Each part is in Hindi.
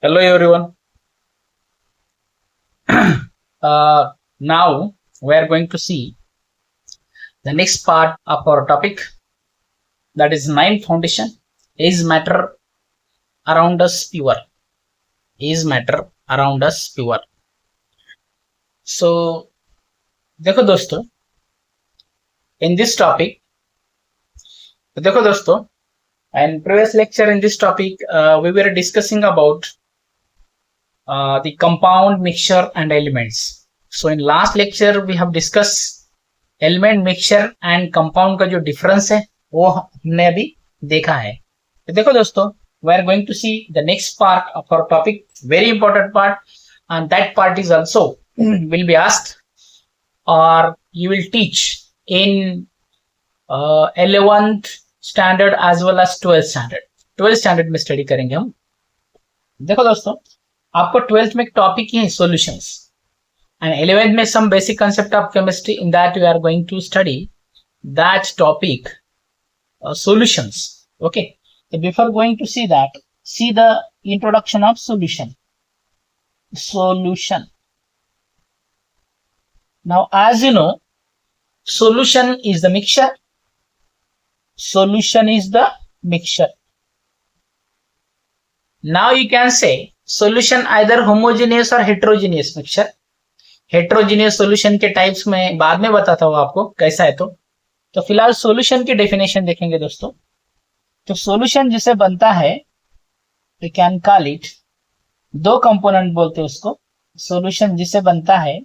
Hello everyone. Now we are going to see the next part of our topic, that is ninth foundation. Is matter around us pure? Is matter around us pure? So देखो दोस्तों, in this topic, देखो दोस्तों, in previous lecture in this topic we were discussing about the compound, mixture and elements. So in last lecture we have discussed element mixture and compound का जो डिफरेंस है वो हमने अभी देखा है. तो देखो दोस्तों, we are going to see the next part of our topic, very important part, and that part is also will be asked और you will teach in 11th standard as well as 12th standard. 12th standard में स्टडी करेंगे हम. देखो दोस्तों, आपको 12th में एक टॉपिक ही है सॉल्यूशंस, and 11th में some basic concept of chemistry. In that we are going to study that topic, solutions. Okay, so before going to see that, see the introduction of solution. Now as you know, solution is the mixture. Now you can say solution either homogeneous or heterogeneous mixture. Heterogeneous solution के टाइप्स में बाद में बताता हूँ आपको कैसा है. तो फिलहाल सॉल्यूशन की डेफिनेशन देखेंगे दोस्तों. तो सॉल्यूशन जिसे बनता है, वी कैन कॉल इट, दो कंपोनेंट बोलते हैं उसको. सॉल्यूशन जिसे बनता है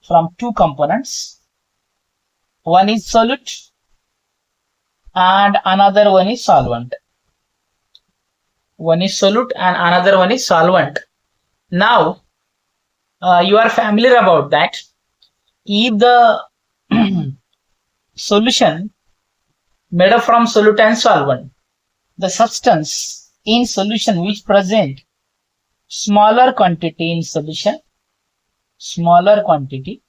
from two components, one is solute and another one is solvent. Now you are familiar about that. If the solution made up from solute and solvent, the substance in solution which present smaller quantity in solution, smaller quantity,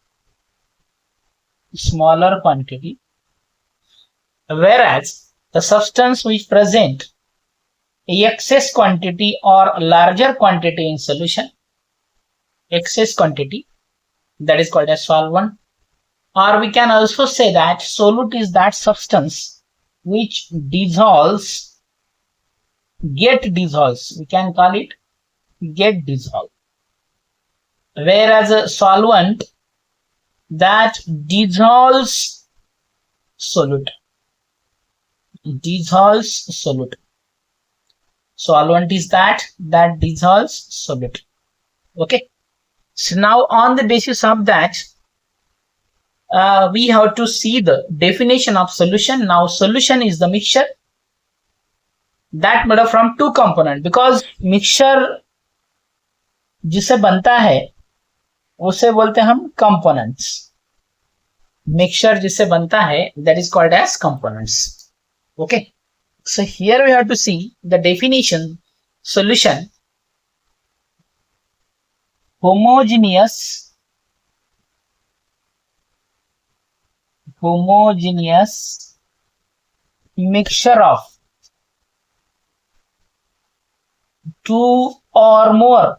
whereas the substance which present excess quantity or larger quantity in solution, excess quantity, that is called as solvent. Or we can also say that solute is that substance which dissolves, we can call it get dissolved, whereas a solvent that dissolves solute. Solvent is that dissolves solute. Okay. So now on the basis of that, we have to see the definition of solution. Now solution is the mixture that made up from two components, because mixture जिसे बनता है उसे बोलते हैं हम components. Mixture जिसे बनता है, that is called as components. Okay. So here we have to see the definition. Solution: homogeneous mixture of two or more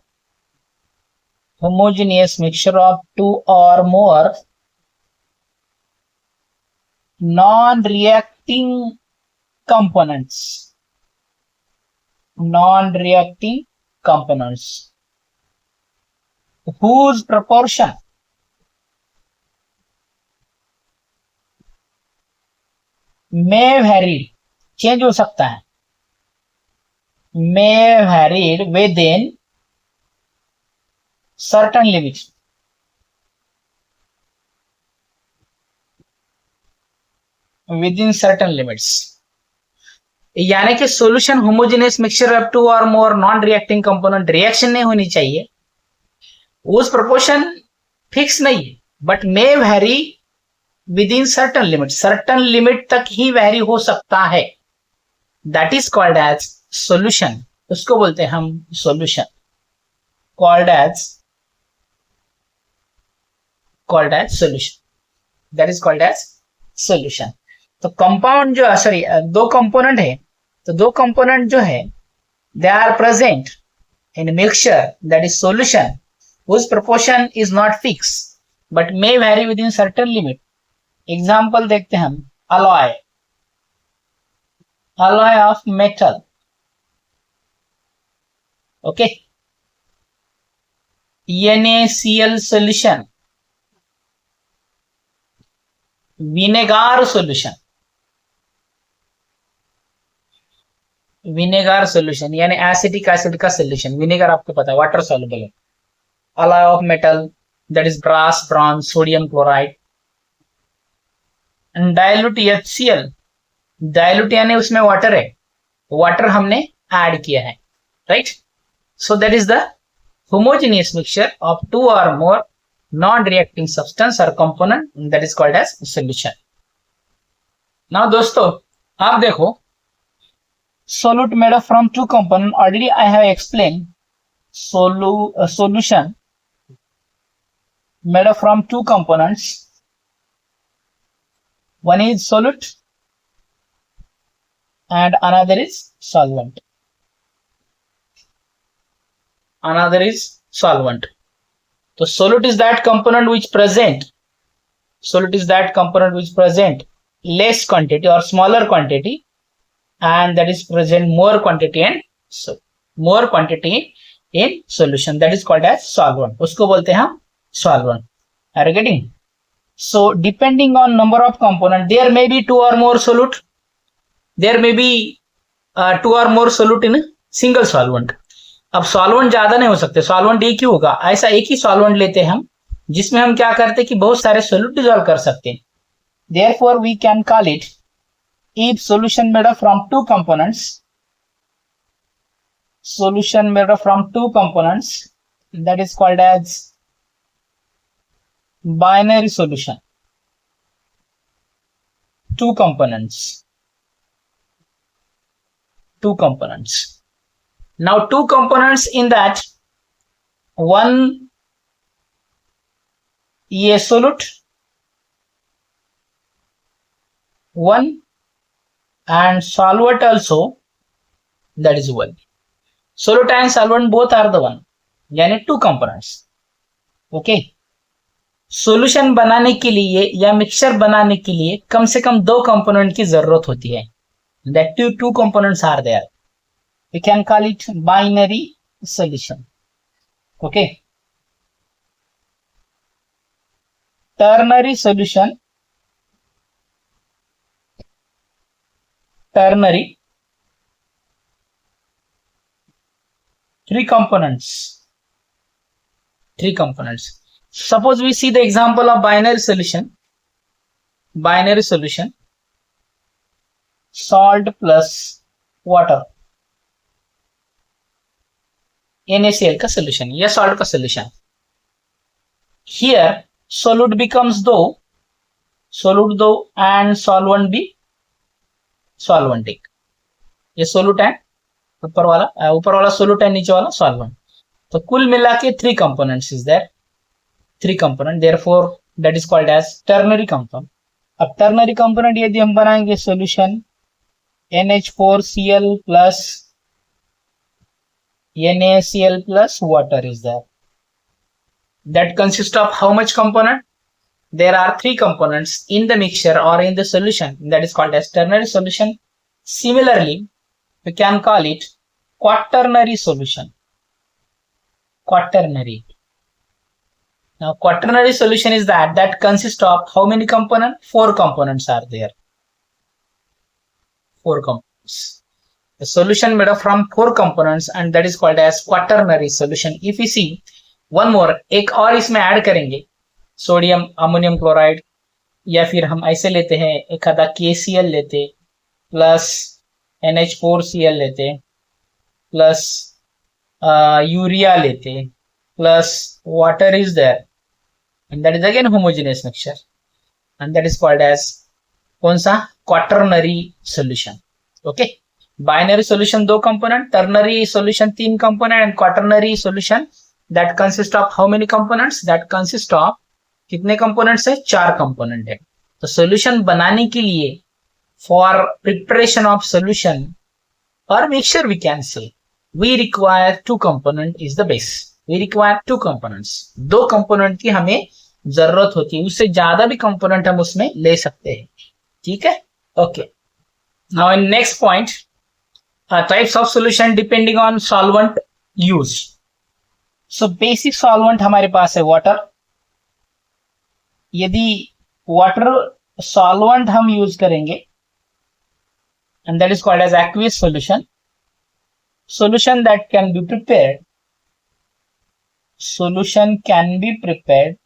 non-reacting components, whose proportion may vary, change हो सकता है, may varied within certain limits. यानी कि solution homogeneous mixture of two और more non reacting component, reaction नहीं होनी चाहिए, उस प्रोपोर्शन फिक्स नहीं है, but may vary within certain limit तक ही वेरी हो सकता है. That is called as solution. उसको बोलते हैं हम solution, called as solution. That is called as solution. तो कंपाउंड जो, सॉरी, दो कंपोनेंट है, तो दो कंपोनेंट जो है they are present in mixture, that is solution, whose proportion is not fixed but may vary within certain limit. Example देखते हैं हम, alloy of metal. Okay. NaCl solution, vinegar solution, यानी एसिटिक एसिड का सोल्यूशन. विनेगर आपको पता है वाटर सॉल्युबल है. alloy of metal, that is brass, bronze, sodium chloride. and dilute HCl, dilute यानी उसमें वाटर है, वाटर हमने ऐड किया है, right. so that is the homogeneous mixture of two or more non-reacting substance or component, that is called as solution. now दोस्तों आप देखो, solute made up from two components, already I have explained. Solution made up from two components, one is solute and another is solvent. So solute is that component which present less quantity or smaller quantity, and that is present more quantity in solution, that is called as solvent. उसको बोलते हैं हम solvent. Are you getting? So depending on number of component, there may be two or more solute. There may be two or more solute in a single solvent. अब सॉल्वेंट ज्यादा नहीं हो सकते, सॉल्वेंट एक ही होगा. ऐसा एक ही सॉल्वेंट लेते हैं हम जिसमें हम क्या करते हैं कि बहुत सारे सोल्यूट डिसॉल्व कर सकते हैं. Therefore we can call it, if solution made up from two components, that is called as binary solution. Two components. Now two components in that, one a solute, one and solvent also, that is one. Solute and solvent both are the one, यानी two components. Okay. सॉल्यूशन बनाने के लिए या मिक्सचर बनाने के लिए कम से कम दो कंपोनेंट की जरूरत होती है. That two components are there. We can call it binary solution. Okay. Ternary solution. Three components. Suppose we see the example of binary solution. Salt plus water. NaCl का solution या salt का solution. Here solute becomes दो and solvent भी solventic. ये solute है, ऊपर वाला solute है, नीचे वाला solvent. तो कुल मिला के three components is there. Therefore that is called as ternary compound. अब ternary component यदि हम बनाएंगे solution NH4Cl plus NaCl plus water is there. That consists of how much component? There are three components in the mixture or in the solution, that is called as ternary solution. Similarly, we can call it quaternary solution. Now quaternary solution is that consists of how many components? Four components are there. The solution made up from four components and that is called as quaternary solution. If we see one more, एक और इसमें ऐड करेंगे, सोडियम अमोनियम क्लोराइड, या फिर हम ऐसे लेते हैं एक आधा KCl लेते प्लस NH4Cl लेते प्लस यूरिया लेते plus water is there, and that is again homogeneous mixture, and that is called as कौन सा? Quaternary solution. Okay. Binary solution दो component, ternary solution तीन component, and quaternary solution that consists of how many components? That consists of कितने components है? चार component है. तो solution बनाने के लिए, for preparation of solution or mixture we can say, we require two component is the base. We require two components, दो कंपोनेंट की हमें जरूरत होती है, उससे ज्यादा भी कंपोनेंट हम उसमें ले सकते हैं। ठीक है, okay. Now in next point, types of solution depending on solvent use. So basic solvent हमारे पास है वाटर। यदि वाटर सॉल्वेंट हम यूज करेंगे and that is called as aqueous solution. Solution that can be prepared. Solution can be prepared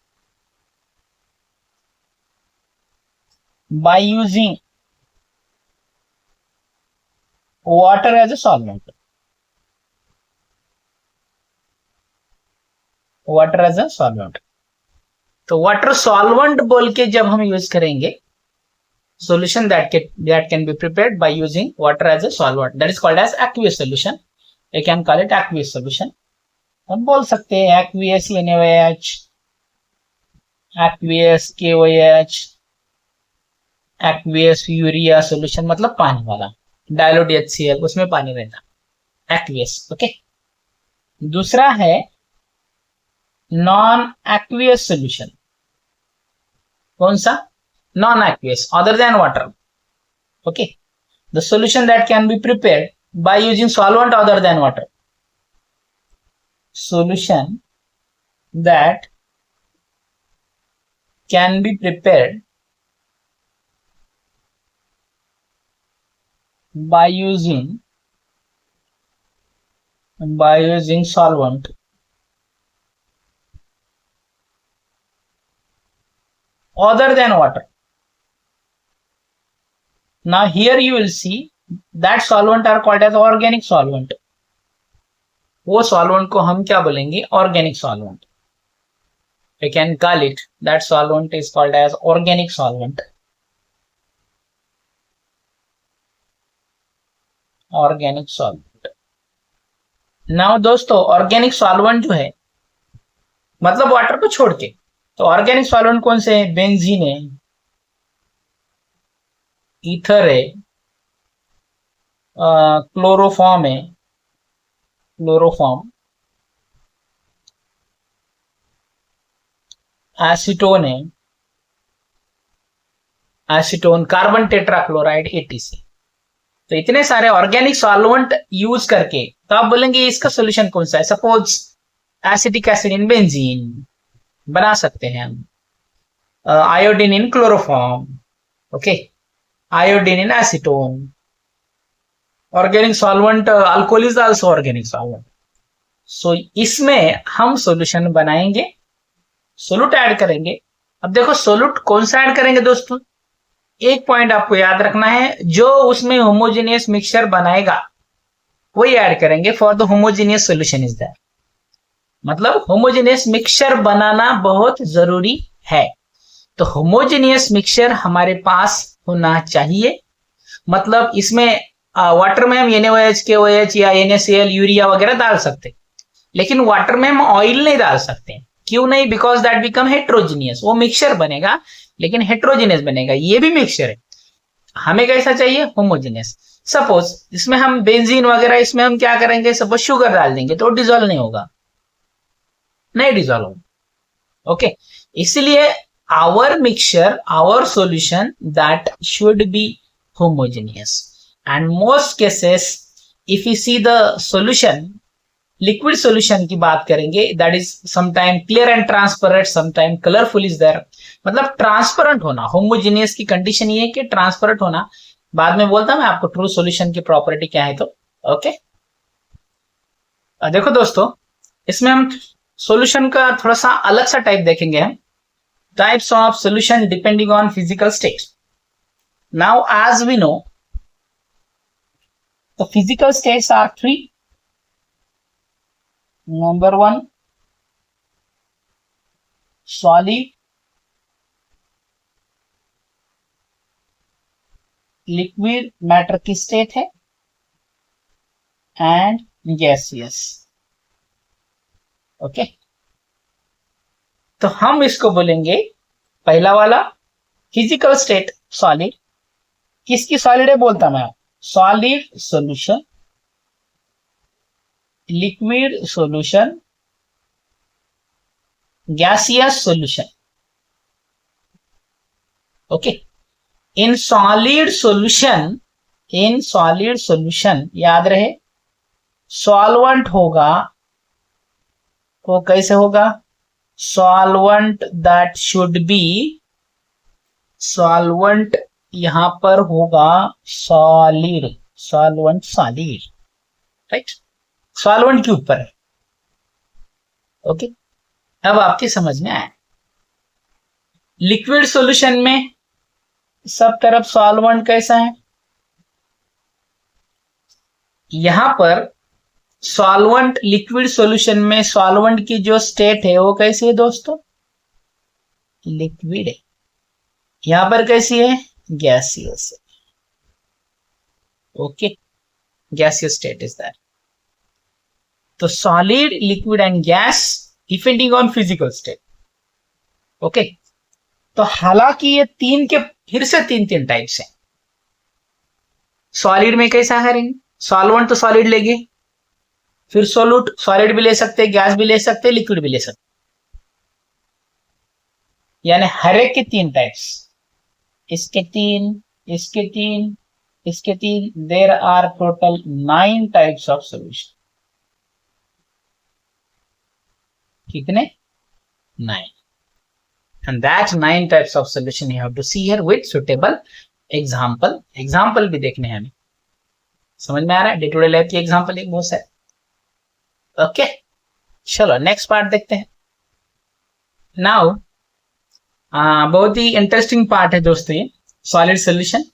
by using water as a solvent. Water as a solvent. तो वाटर सॉल्वेंट बोल के जब हम यूज करेंगे, solution that can be prepared by using water as a solvent, that is called as aqueous solution. You can call it aqueous solution. हम बोल सकते हैं aqueous NaOH, aqueous KOH, aqueous urea solution, मतलब पानी वाला, डायल्यूट HCl, उसमें पानी रहता, aqueous, ओके। दूसरा है नॉन aqueous solution। कौन सा? Non-aqueous, other than water. Okay, the solution that can be prepared by using solvent other than water. Solution that can be prepared by using solvent other than water. Now here you will see that solvent are called as organic solvent. वो solvent को हम क्या बोलेंगे? Organic solvent. We can call it, that solvent is called as organic solvent. Organic solvent. Now दोस्तों, organic solvent जो है, मतलब वाटर को छोड़ के, तो ऑर्गेनिक सॉल्वेंट कौन से हैं? बेंजीन है, ईथर है, क्लोरोफॉर्म है, एसीटोन है, कार्बन टेट्राक्लोराइड, ATC। तो इतने सारे ऑर्गेनिक सॉल्वेंट यूज करके तो आप बोलेंगे इसका सोल्यूशन कौन सा है? Suppose acetic acid in benzene बना सकते हैं हम, iodine in chloroform, okay, iodine in acetone. Organic solvent, alcohol is also organic solvent. So इसमें हम सॉल्यूशन बनाएंगे, सोल्यूट ऐड करेंगे। अब देखो सोल्यूट कौन सा ऐड करेंगे दोस्तों, एक पॉइंट आपको याद रखना है, जो उसमें होमोजेनियस मिक्सचर बनाएगा वही ऐड करेंगे for the homogeneous solution is that. मतलब होमोजेनियस मिक्सचर बनाना बहुत जरूरी है। तो होमोजेनियस मिक्सचर हमारे पास होना चाहिए। मतलब इसमें वाटर में हम NaOH, KOH या NaCl, यूरिया वगैरह डाल सकते, लेकिन वाटर में हम ऑयल नहीं डाल सकते। क्यों नहीं? Because that become heterogeneous. वो मिक्सचर बनेगा लेकिन हेट्रोजीनियस बनेगा। ये भी मिक्सचर है, हमें कैसा चाहिए? होमोजेनियस। सपोज इसमें हम बेंजीन वगैरह, इसमें हम क्या करेंगे? सपोज शुगर डाल देंगे तो डिजोल्व नहीं होगा, नहीं डिजोल्व होगा, ओके। इसलिए our mixture, our solution that should be homogeneous. And most cases if you see the solution, liquid solution की बात करेंगे, that is sometime clear and transparent, sometime colourful is there. मतलब ट्रांसपेरेंट होना, होमोजेनियस की कंडीशन ये है कि ट्रांसपेरेंट होना। बाद में बोलता मैं आपको ट्रू सॉल्यूशन की प्रॉपर्टी क्या है, तो ओके। देखो दोस्तों, इसमें हम सॉल्यूशन का थोड़ा सा अलग सा टाइप देखेंगे हम। Types of solution depending on physical state. Now as we know, the physical states are 3। Number 1, solid, liquid matter की स्टेट है, एंड गैसियस, ओके। तो हम इसको बोलेंगे पहला वाला फिजिकल स्टेट सॉलिड। किसकी सॉलिड है बोलता मैं? Solid solution liquid solution, gaseous solution. Okay. In solid solution, याद रहे सॉल्वेंट होगा, वो कैसे होगा? Solvent that should B, solvent यहां पर होगा solid, solvent solid, right, solvent के ऊपर है। ओके, अब आपकी समझ में आया। लिक्विड सॉल्यूशन में सब तरफ सॉल्वेंट कैसा है? यहां पर सॉल्वेंट, लिक्विड सॉल्यूशन में सॉल्वेंट की जो स्टेट है वो कैसी है दोस्तों? लिक्विड है। यहां पर कैसी है? गैसियस है। Okay, gaseous state is that. तो solid, liquid and gas depending on physical state. Okay, तो हालांकि ये तीन के फिर से तीन टाइप्स हैं। सॉलिड में कैसा करेंगे? सॉल्वेंट तो सॉलिड लेंगे, फिर सोल्यूट सॉलिड भी ले सकते, गैस भी ले सकते, लिक्विड भी ले सकते, यानी हर एक के तीन टाइप्स, इसके तीन, इसके तीन, इसके तीन, there are total 9 types of solution. कितने? 9. And that 9 types of solution you have to see here with suitable example. Example भी देखने हैं हमें, समझ में आ रहा है? डे टू डे लाइफ की एग्जाम्पल एक बहुत सारे। ओके, चलो नेक्स्ट पार्ट देखते हैं। नाउ बहुत ही इंटरेस्टिंग पार्ट है दोस्तों ये, सॉलिड सॉल्यूशन।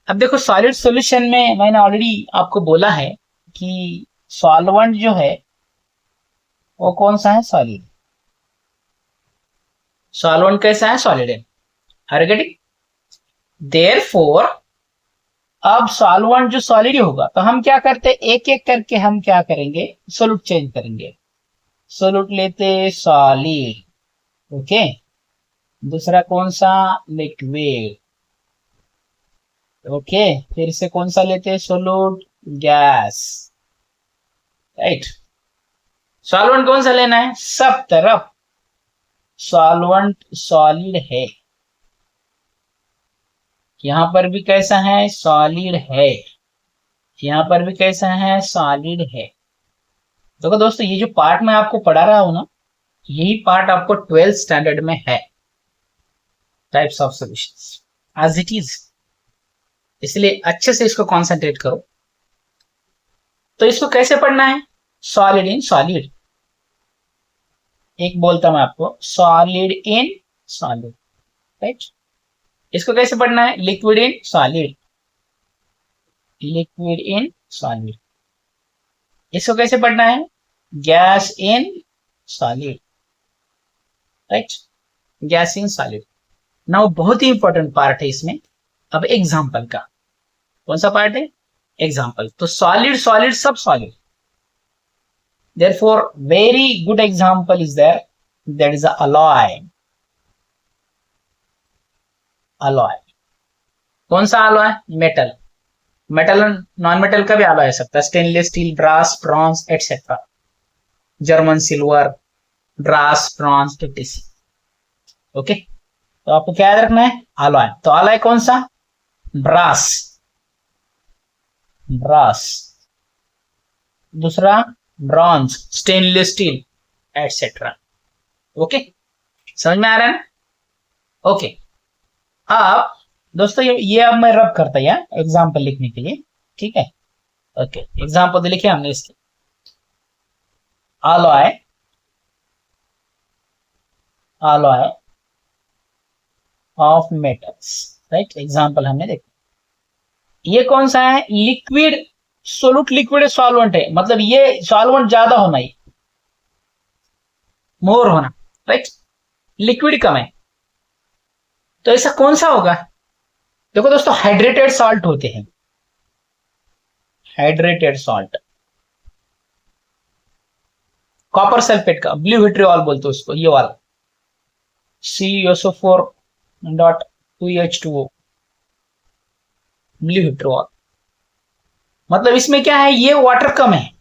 अब देखो सॉलिड सॉल्यूशन में मैंने ऑलरेडी आपको बोला है कि सॉल्वेंट जो है वो कौन सा है? सॉलिड। सॉल्वेंट कैसा है? सॉलिड है। Are you getting? देयरफॉर अब सॉल्वेंट जो सॉलिड होगा तो हम क्या करते हैं, एक एक करके हम क्या करेंगे? सोल्यूट चेंज करेंगे। सोल्यूट लेते सॉलिड, ओके, दूसरा कौन सा? लिक्विड, ओके, फिर से कौन सा लेते? Solute, gas, right. सॉल्वेंट कौन सा लेना है? सब तरफ सॉल्वेंट सॉलिड है। यहां पर भी कैसा है? सॉलिड है। यहां पर भी कैसा है? सॉलिड है। देखो दोस्तों, ये जो पार्ट मैं आपको पढ़ा रहा हूं ना, यही पार्ट आपको 12th स्टैंडर्ड में है, types of solutions as it is, इसलिए अच्छे से इसको कॉन्सेंट्रेट करो। तो इसको कैसे पढ़ना है? सॉलिड इन सॉलिड, एक बोलता मैं आपको, सॉलिड इन सॉलिड, राइट। इसको कैसे पढ़ना है? Liquid in solid, liquid in solid. इसको कैसे पढ़ना है? Gas in solid, right, gas in solid. Now बहुत ही इंपॉर्टेंट पार्ट है इसमें अब एग्जाम्पल का। कौन सा पार्ट है? एग्जाम्पल। तो सॉलिड सॉलिड सब solid, therefore very good example is there, that is a alloy। alloy कौन सा alloy? Metal. Metal non metal का भी alloy हो सकता है, stainless steel, brass, bronze et cetera, German silver, brass, bronze etc। Okay, तो आपको क्या याद रखना है? alloy। तो alloy कौन सा? ब्रास, ब्रास, दूसरा bronze, stainless steel etcetera. Okay, समझ में आ रहा है ना? ओके, अब दोस्तों ये अब मैं रब करता है एग्जाम्पल लिखने के लिए, ठीक है? ओके, एग्जाम्पल तो लिखे हमने इसके, alloy, alloy of metals, right. Example हमने देखा। ये कौन सा है? लिक्विड सोल्यूट, लिक्विड सॉल्वेंट है, मतलब ये सॉल्वेंट ज्यादा होना, ही मोर होना, राइट, लिक्विड कम है। तो ऐसा कौन सा होगा? देखो दोस्तों, हाइड्रेटेड सॉल्ट होते हैं, हाइड्रेटेड सॉल्ट, कॉपर सल्फेट का, ब्लू विट्रियोल बोलते हैं उसको, ये वाला CuSO4.2H2O, ब्लू विट्रियोल। मतलब इसमें क्या है? ये वाटर कम है,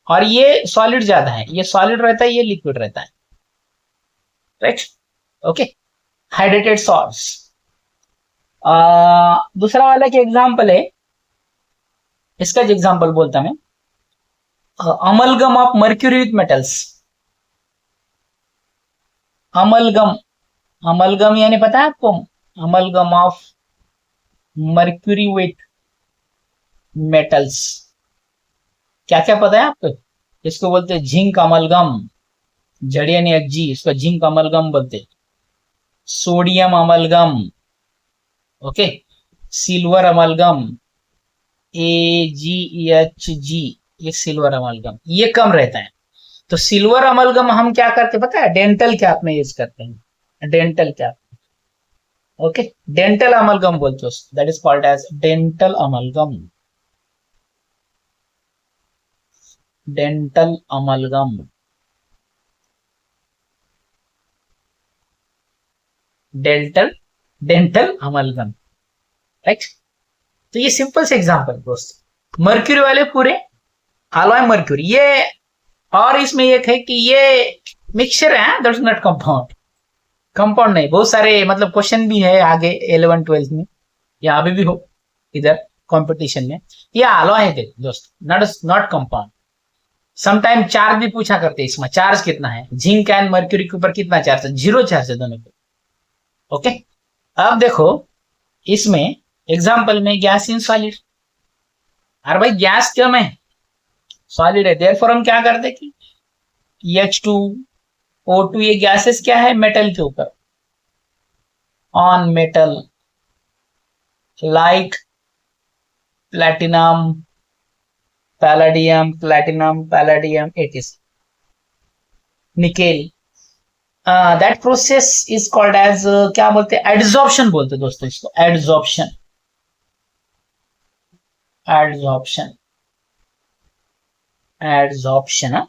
और ये सॉलिड ज्यादा है, ये सॉलिड रहता है, ये लिक्विड रहता है, राइट। Okay, hydrated salts. दूसरा वाला के एग्जाम्पल है, इसका जो एग्जाम्पल बोलता मैं, amalgam of mercury with metals. Amalgam, amalgam यानी पता है आपको, amalgam of mercury with metals, क्या क्या पता है आपको? इसको बोलते हैं जिंक अमलगम, जड़ियन जी, इसको जिंक अमलगम बोलते हैं। Sodium amalgam, okay, silver amalgam, AgHG, ये सिल्वर अमलगम, ये कम रहता है। तो सिल्वर अमलगम हम क्या करते पता है, डेंटल कैप में यूज करते हैं, dental cap. Okay, dental amalgam बोलते हो, that is called as dental amalgam, dental amalgam, dental, dental amalgam, right. तो ये सिंपल से एग्जांपल दोस्त। मर्क्यूरी वाले पूरे अलॉय मर्क्यूरी, ये और इसमें एक है कि ये मिक्सचर है, दैट्स नॉट कंपाउंड, कंपाउंड नहीं। बहुत सारे मतलब क्वेश्चन भी है आगे 11 12 में, या अभी भी हो इधर कंपटीशन में, ये अलॉय है दोस्त, not not compound. Sometime charge भी पूछा करते हैं, इसमें चार्ज कितना है, जिंक एंड मर्क्यूरी के ऊपर कितना चार्ज है, 0 चार्ज है दोनों पे। ओके, अब देखो इसमें एग्जांपल में गैस इन सॉलिड, अरे भाई गैस क्यों है, सॉलिड है, देयरफॉर हम क्या करते कि H2 O2, ये गैसेस क्या है, मेटल के ऊपर, on metal like platinum, palladium, platinum, palladium, etc, nickel, that process is called as, क्या बोलते हैं, एडजॉर्प्शन बोलते हैं दोस्तों इसको, adsorption, adsorption, adsorption,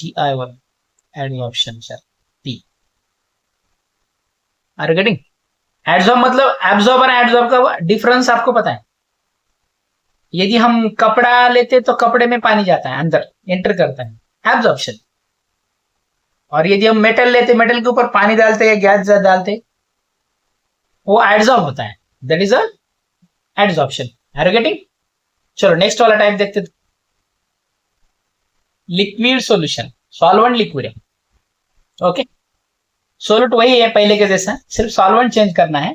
TI1, adsorption sir, T, are getting? Adsorb मतलब एब्जॉर्ब और एडजॉर्ब का डिफरेंस आपको पता है? यदि हम कपड़ा लेते तो कपड़े में पानी जाता है, अंदर एंटर करता है, एब्जॉर्प्शन। और यदि हम मेटल लेते, मेटल के ऊपर पानी डालते या गैस डालते, वो एडजॉर्ब होता है, that is a adsorption. Are you getting? चलो नेक्स्ट वाला टाइप देखते, लिक्विड सॉल्यूशन, सॉल्वेंट लिक्विड है, ओके। सोल्यूट वही है पहले के जैसा, सिर्फ सॉल्वेंट चेंज करना है,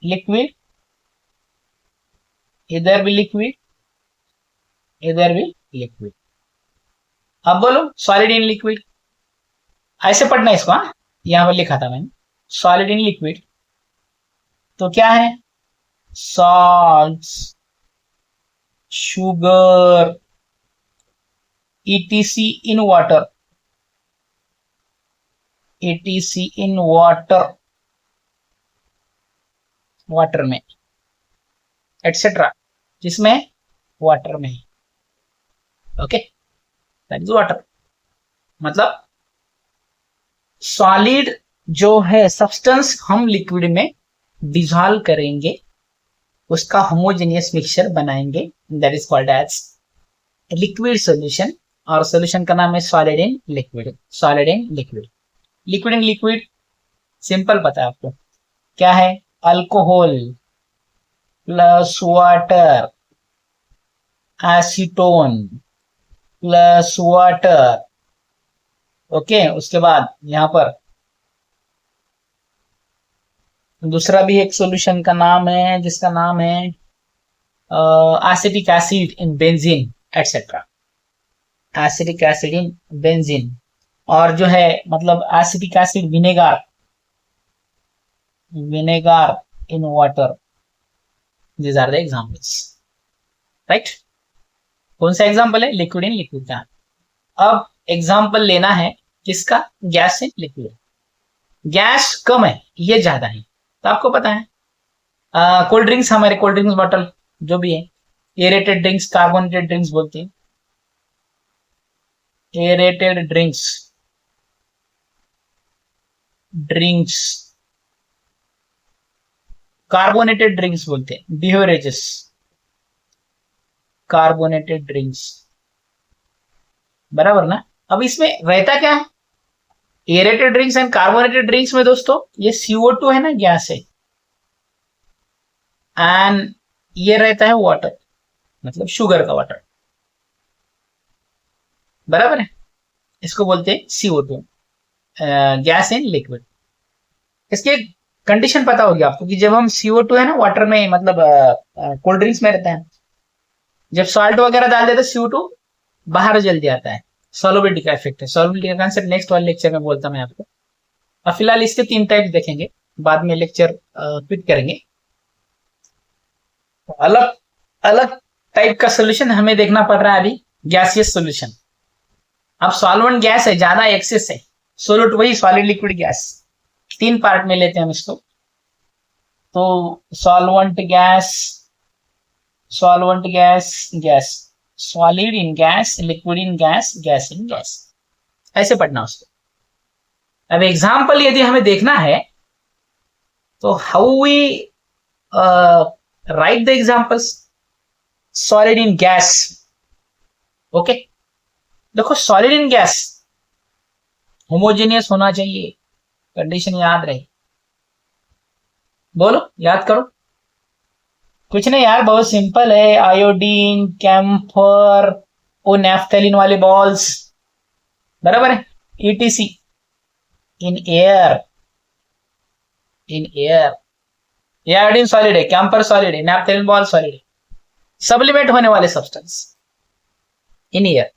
लिक्विड, इधर भी लिक्विड, इधर भी लिक्विड। अब बोलो सॉलिड इन लिक्विड, ऐसे पढ़ना इसको, हाँ यहां पर लिखा था मैंने, सॉलिड इन लिक्विड, तो क्या है, salts, sugar, ETC in water, ETC in water, water में, एटसेट्रा, जिसमें वाटर में, ओके, दैट इज वाटर। मतलब सॉलिड जो है सब्सटेंस हम लिक्विड में डिजॉल्व करेंगे, उसका होमोजेनियस मिक्सचर बनाएंगे, that is called as liquid solution. और सॉल्यूशन का नाम है solid in liquid, solid in liquid. Liquid in liquid simple पता है आपको, क्या है, alcohol plus water, acetone plus water, okay. उसके बाद यहां पर दूसरा भी एक सॉल्यूशन का नाम है, जिसका नाम है acetic acid in benzene, et cetera, acetic acid in benzene. और जो है मतलब acetic acid vinegar, vinegar in water, these are the examples, right. कौन सा एग्जांपल है, लिक्विड इन लिक्विड का। अब एग्जांपल लेना है किसका, गैस इन लिक्विड। गैस कम है, ये ज्यादा है, तो आपको पता है कोल्ड ड्रिंक्स, हमारे कोल्ड ड्रिंक्स बॉटल जो भी है, एरेटेड ड्रिंक्स, कार्बोनेटेड ड्रिंक्स बोलते हैं, aerated drinks, drinks, carbonated drinks बोलते हैं, बिवरेजेस, कार्बोनेटेड ड्रिंक्स, बराबर ना। अब इसमें रहता क्या है, aerated drinks and carbonated drinks में दोस्तों ये CO2 है ना, गैस है, एंड ये रहता है वाटर, मतलब शुगर का वाटर, बराबर है। इसको बोलते हैं CO2, गैस इन लिक्विड। इसके कंडीशन पता होगी आपको कि जब हम CO2 है ना वाटर में, मतलब कोल्ड ड्रिंक्स में रहता है, जब सॉल्ट वगैरह डाल देते CO2 बाहर जल्दी आता है, सॉल्युबिलिटी का इफेक्ट है। सॉल्युबिलिटी का कंसेप्ट नेक्स्ट वाले लेक्चर में बोलता मैं आपको। और फिलहाल इसके 3 टाइप देखेंगे, बाद में लेक्चर क्विट करेंगे। तो अलग अलग टाइप का सोल्यूशन हमें देखना पड़ रहा है अभी, गैसियस सोल्यूशन। अब सॉल्वेंट गैस है, ज्यादा एक्सेस है, सोल्यूट वही सॉलिड लिक्विड गैस, 3 पार्ट में लेते हैं हम इसको। तो solvent gas, solvent gas, gas, solid in gas, liquid in gas, gas in gas, ऐसे पढ़ना उसको। अब एग्जाम्पल यदि हमें देखना है तो how we write the examples, solid in gas, okay. देखो सॉलिड इन गैस होमोजेनियस होना चाहिए, कंडीशन याद रहे, बोलो याद करो। कुछ नहीं यार, बहुत सिंपल है, आयोडीन, कैम्फर, वो नैफ्थेलिन वाले बॉल्स, बराबर है, ETC, in air, in air, ये आयोडीन सॉलिड है, कैम्फर सॉलिड है, नैफ्थेलिन बॉल सॉलिड है, सब्लिमेट होने वाले substance in air,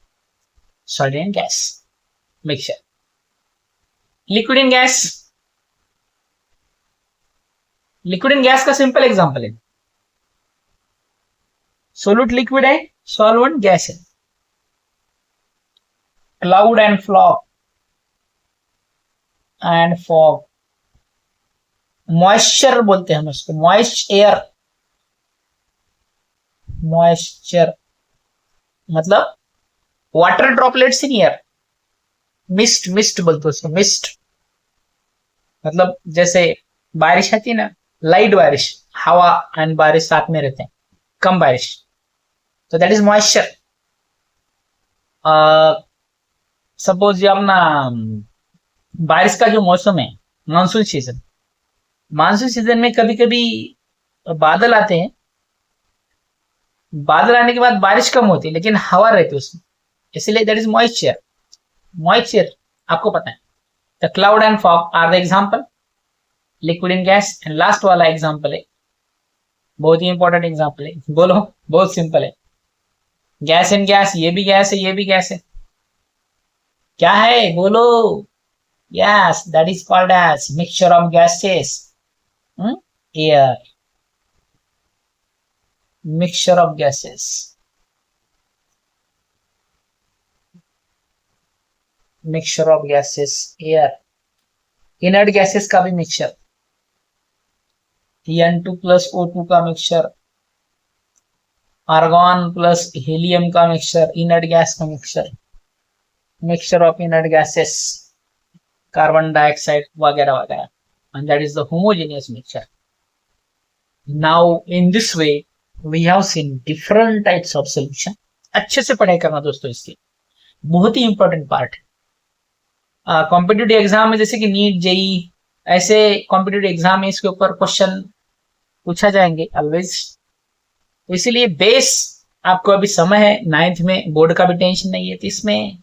solid in gas mixture. Liquid in gas, liquid in gas का सिंपल एग्जांपल है, सोल्यूट लिक्विड है, सॉल्वेंट गैस है, cloud and flog and fog, moisture बोलते हैं हम उसको, मॉइस्ट एयर, मॉइस्चर मतलब water droplets in air, mist, mist बोलते हैं उसको, मिस्ट मतलब जैसे बारिश आती है ना, लाइट बारिश, हवा एंड बारिश साथ में रहते हैं, कम बारिश, तो दैट इज मॉइस्चर। सपोज ये अपना बारिश का जो मौसम है, मानसून सीजन, मानसून सीजन में कभी कभी बादल आते हैं, बादल आने के बाद बारिश कम होती है लेकिन हवा रहती है उसमें, इसलिए दैट इज मॉइस्चर। मॉइस्चर आपको पता है, the cloud and fog are the example, liquid in gas. And last वाला एग्जांपल है, बहुत ही इंपॉर्टेंट एग्जांपल है, बोलो, बहुत सिंपल है, गैस इन गैस, ये भी गैस है, ये भी गैस है, क्या है बोलो, yes that is called as mixture of gases, air, mixture of gases, mixture of gases air, inert gases का भी मिक्सचर, N2 प्लस O2 का मिक्सचर, आर्गॉन प्लस हीलियम का मिक्सचर, इनर्ट गैस का mixture, mixture of inert gases, carbon dioxide वगैरह वगैरह, and that is the homogeneous mixture. Now in this way we have seen different types of solution. अच्छे से पढ़ाई करना दोस्तों, इसकी बहुत ही इंपॉर्टेंट पार्ट है। कॉम्पिटिटिव एग्जाम में जैसे कि नीट, जेई, ऐसे कॉम्पिटिटिव एग्जाम में इसके ऊपर क्वेश्चन पूछा जाएंगे ऑलवेज, तो इसीलिए बेस आपको अभी समय है, 9th में बोर्ड का भी टेंशन नहीं है, तो इसमें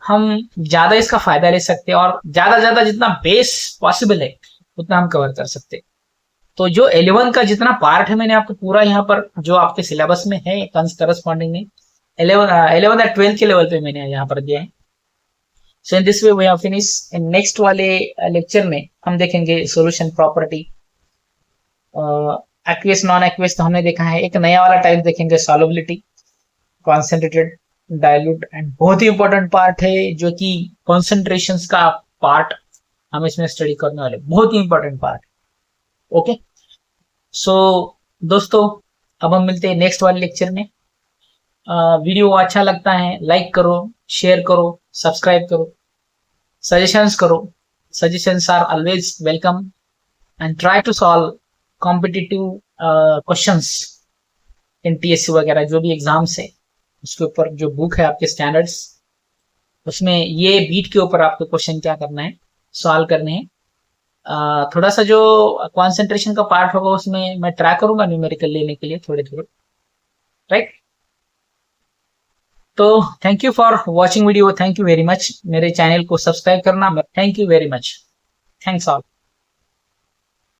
हम ज्यादा इसका फायदा ले सकते हैं और ज्यादा जितना बेस पॉसिबल है उतना हम कवर कर सकते हैं। तो जो 11 का जितना पार्ट है मैंने आपको पूरा यहाँ पर जो आपके सिलेबस में है करस्पॉन्डिंग में 11 या 12 के लेवल पे मैंने यहाँ पर दिया है। So in this way we have finish. In next वाले लेक्चर में हम देखेंगे solution property, aqueous non aqueous तो हमने देखा है, एक नया वाला टाइप देखेंगे सॉल्युबिलिटी, कॉन्सेंट्रेटेड, डाइल्यूट, एंड बहुत ही इंपॉर्टेंट पार्ट है जो कि कॉन्सेंट्रेशंस का पार्ट हम इसमें स्टडी करने वाले, बहुत ही इंपॉर्टेंट पार्ट। ओके, सो दोस्तों अब हम मिलते हैं नेक्स्ट वाले लेक्चर में। वीडियो अच्छा लगता है लाइक करो, शेयर करो, सब्सक्राइब करो, सजेशंस करो, suggestions are always welcome, and try to solve competitive questions NTSC वगैरह जो भी एग्जाम्स है उसके ऊपर जो बुक है आपके स्टैंडर्ड्स, उसमें ये बीट के ऊपर आपको क्वेश्चन क्या करना है, सॉल्व करने हैं। थोड़ा सा जो कंसंट्रेशन का पार्ट होगा उसमें मैं ट्राई करूंगा न्यूमेरिकल लेने के लिए थोड़े थोड़े, राइट। तो thank you for watching video, thank you very much. मेरे चैनल को सब्सक्राइब करना, thank you very much, thanks all.